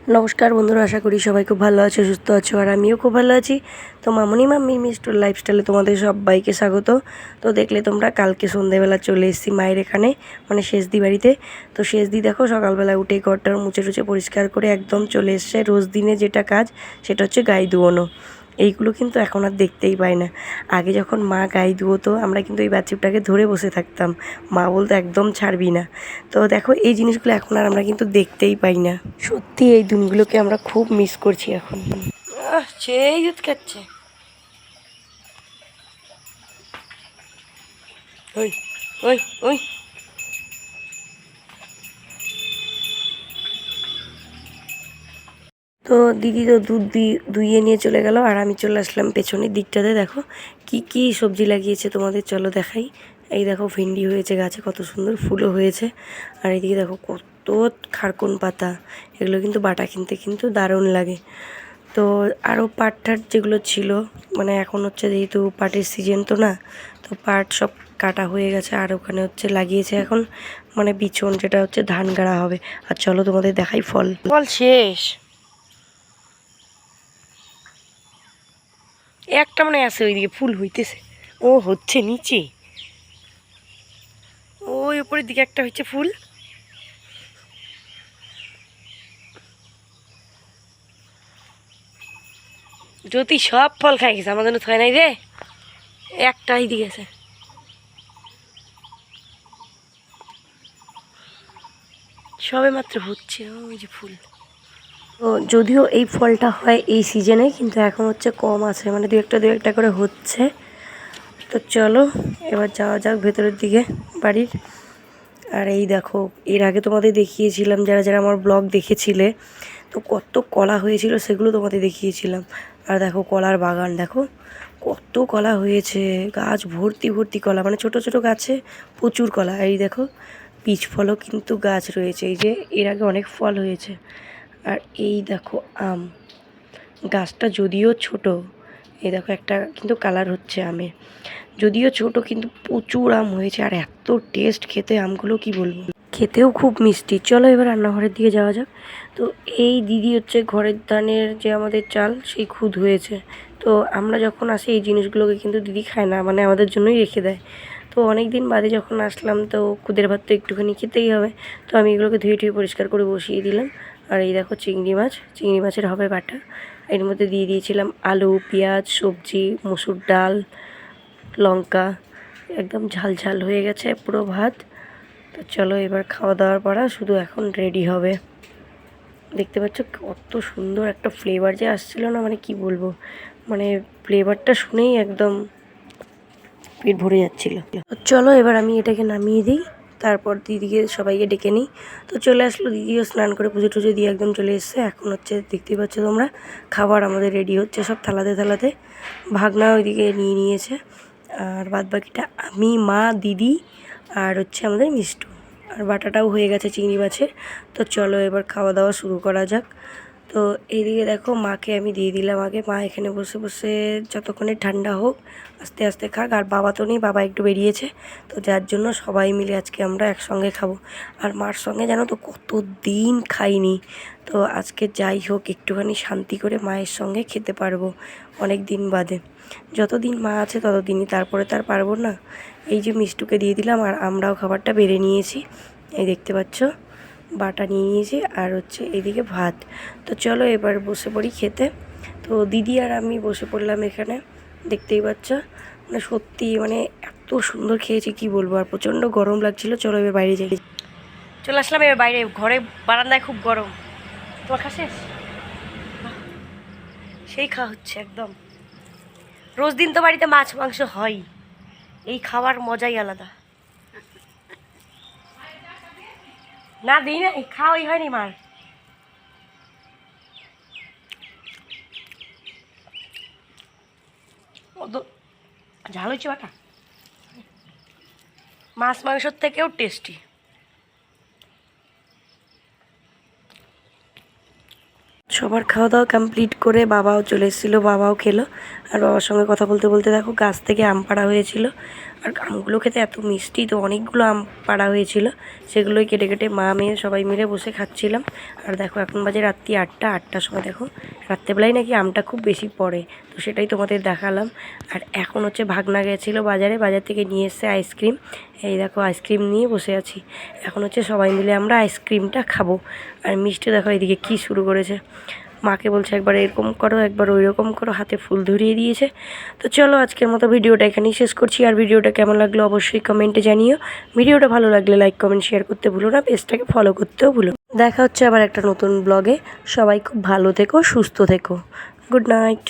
নমস্কার বন্ধুরা, আশা করি সবাই খুব ভালো আছে, সুস্থ আছো, আর আমিও খুব ভালো আছি। তো মামনি মাম্মি মিস্টার লাইফস্টাইলে তোমাদের সবাইকে স্বাগত। তো দেখলে তোমরা, কালকে সন্ধ্যেবেলা চলে এসেছি মায়ের এখানে, মানে শেষদি বাড়িতে। তো শেষদি দেখো সকালবেলা উঠে ঘরটার মুছে টুছে পরিষ্কার করে একদম চলে এসছে। রোজ দিনে যেটা কাজ সেটা হচ্ছে গাই ধুয়োনো। এইগুলো কিন্তু এখন আর দেখতেই পাই না। আগে যখন মা গাই ধুয়োতো আমরা কিন্তু এই বাচ্চাটাকে ধরে বসে থাকতাম, মা বলতো একদম ছাড়বি না। তো দেখো এই জিনিসগুলো এখন আর আমরা কিন্তু দেখতেই পাই না। সত্যি এই দিনগুলোকে আমরা খুব মিস করছি এখন। সেই দুধ খাচ্ছে। ওই ওই ওই তো দিদি তো দুধ দুইয়ে নিয়ে চলে গেল, আর আমি চলে আসলাম পেছনের দিকটাতে। দেখো কি কি সবজি লাগিয়েছে তোমাদের, চলো দেখাই। এই দেখো ভেন্ডি হয়েছে গাছে, কত সুন্দর ফুলও হয়েছে। আর এইদিকে দেখো কত খারকুন পাতা, এগুলো কিন্তু বাটা কিনতে কিন্তু দারুণ লাগে। তো আরও পাট ঠাট যেগুলো ছিল, মানে এখন হচ্ছে যেহেতু পাটের সিজন তো না, তো পাট সব কাটা হয়ে গেছে। আর ওখানে হচ্ছে লাগিয়েছে এখন মানে বিছন, যেটা হচ্ছে ধান গাড়া হবে। আর চলো তোমাদের দেখাই ফল ফল শেষ একটা মানে আছে, ওইদিকে ফুল হইতেছে, ও হচ্ছে নিচে, ওই উপরের দিকে একটা হচ্ছে ফুল। যদি সব ফল খাই গেছে, আমার জন্য থয় নাই রে, একটা এইদিকে আছে, সবে মাত্র হচ্ছে ওই যে ফুল। তো যদিও এই ফলটা হয় এই সিজনে, কিন্তু এখন হচ্ছে কম আছে, মানে দু একটা করে হচ্ছে। তো চলো এবার যাওয়া যাক ভেতরের দিকে বাড়ির। আর এই দেখো, এর আগে তোমাদের দেখিয়েছিলাম, যারা যারা আমার ব্লগ দেখেছিলে, তো কত কলা হয়েছিল সেগুলো তোমাদের দেখিয়েছিলাম। আর দেখো কলার বাগান, দেখো কত কলা হয়েছে, গাছ ভর্তি ভর্তি কলা, মানে ছোট ছোট গাছে প্রচুর কলা। এই দেখো পিচ ফলও কিন্তু গাছ রয়েছে, এই যে এর আগে অনেক ফল হয়েছে। আর এই দেখো আম, গাছটা যদিও ছোট, এই দেখো একটা কিন্তু কালার হচ্ছে আমের, যদিও ছোট কিন্তু প্রচুর আম হয়েছে। আর এত টেস্ট খেতে আমগুলো, কি বলবো, খেতেও খুব মিষ্টি। চলো এবার রান্নাঘরের দিকে যাওয়া যাক। তো এই দিদি হচ্ছে ঘরের ধানের যে আমাদের চাল, সেই খুদ হয়েছে। তো আমরা যখন আসি এই জিনিসগুলোকে কিন্তু দিদি খায় না, মানে আমাদের জন্যই রেখে দেয়। তো অনেক দিন বাদে যখন আসলাম, তো খুদের ভাত তো একটুখানি খেতেই হবে। তো আমি এগুলোকে ধুয়ে টুয়ে পরিষ্কার করে বসিয়ে দিলাম। আর এই দেখো চিংড়ি মাছ, চিংড়ি মাছের হবে বাটা। এর মধ্যে দিয়ে দিয়েছিলাম আলু, পেঁয়াজ, সবজি, মসুর ডাল, লঙ্কা, একদম ঝাল ঝাল হয়ে গেছে পুরো ভাত। তো চলো এবার খাওয়া দাওয়ার পরা শুধু এখন রেডি হবে। দেখতে পাচ্ছ কত সুন্দর একটা ফ্লেভার যে আসছিল না, মানে কি বলবো, মানে ফ্লেভারটা শুনেই একদম পেট ভরে যাচ্ছিল। তো চলো এবার আমি এটাকে নামিয়ে দিই, তারপর দিদিকে সবাইকে ডেকে নিই। তো চলে আসলো, দিদিও স্নান করে পুজো টুজো দিয়ে একদম চলে এসছে। এখন হচ্ছে দেখতেই পাচ্ছ তোমরা, খাবার আমাদের রেডি হচ্ছে সব থালাতে থালাতে। ভাগনা ওইদিকে নিয়ে নিয়েছে, আর বাদ বাকিটা আমি, মা, দিদি আর হচ্ছে আমাদের মিষ্টু। আর বাটাটাও হয়ে গেছে চিংড়ি মাছের। তো চলো এবার খাওয়া দাওয়া শুরু করা যাক। তো এইদিকে দেখো মাকে আমি দিয়ে দিলাম আগে, মা এখানে বসে বসে যতক্ষণে ঠান্ডা হোক আস্তে আস্তে খাক। আর বাবা তো নেই, বাবা একটু বেরিয়েছে, তো যার জন্য সবাই মিলে আজকে আমরা একসঙ্গে খাবো। আর মার সঙ্গে জানো তো কত দিন খাইনি, তো আজকে যাই হোক একটুখানি শান্তি করে মায়ের সঙ্গে খেতে পারবো অনেক দিন বাদে। যতদিন মা আছে ততদিনই, তারপরে তার পারবো না। এই যে মিষ্টুকে দিয়ে দিলাম, আর আমরাও খাবারটা বেড়ে নিয়েছি, এই দেখতে পাচ্ছ বাটা নিয়ে নিয়েছি, আর হচ্ছে এদিকে ভাত। তো চলো এবার বসে পড়ি খেতে। তো দিদি আর আমি বসে পড়লাম এখানে, দেখতেই পাচ্ছ, মানে সত্যি মানে এত সুন্দর খেয়েছি কি বলবো। আর প্রচণ্ড গরম লাগছিল, চলো এবার বাইরে যাই। চলে আসলাম এবার বাইরে, ঘরে বারান্দায় খুব গরম। তোমার খাসিস সেই খাওয়া হচ্ছে একদম। রোজ দিন তো বাড়িতে মাছ মাংস হয়, এই খাওয়ার মজাই আলাদা। না দিই না, খাওয়াই হয়নি মার। ঝাল হয়েছে বাটা, মাছ মাংসর থেকেও টেস্টি। সবার খাওয়া দাওয়া কমপ্লিট করে বাবাও চলে এসেছিলো, বাবাও খেলো। আর বাবার সঙ্গে কথা বলতে বলতে দেখো গাছ থেকে আম পাড়া হয়েছিল, আর আমগুলো খেতে এত মিষ্টি, তো অনেকগুলো আম পাড়া হয়েছিল, সেগুলোই কেটে কেটে মা মেয়ে সবাই মিলে বসে খাচ্ছিলাম। আর দেখো এখন বাজে রাত্রি 8টার সময়, দেখো রাত্রেবেলায় নাকি আমটা খুব বেশি পড়ে, তো সেটাই তোমাদের দেখালাম। আর এখন হচ্ছে ভাগনা গেছিলো বাজার থেকে নিয়ে এসছে আইসক্রিম, এই দেখো আইসক্রিম নিয়ে বসে আছি। এখন হচ্ছে সবাই মিলে আমরা আইসক্রিমটা খাবো। আর মিষ্টি দেখো এদিকে কী শুরু করেছে, মাকে বলছে একবার এরকম করো একবার ওই রকম করো, হাতে ফুল ধরিয়ে দিয়েছে। তো চলো আজকের মতো ভিডিওটা এখানেই শেষ করছি। আর ভিডিওটা কেমন লাগলো অবশ্যই কমেন্টে জানিও। ভিডিওটা ভালো লাগলে লাইক কমেন্ট শেয়ার করতে ভুলো না, পেজটাকে ফলো করতেও ভুলো। দেখা হচ্ছে আবার একটা নতুন ব্লগে। সবাই খুব ভালো থেকো, সুস্থ থেকো। Good night.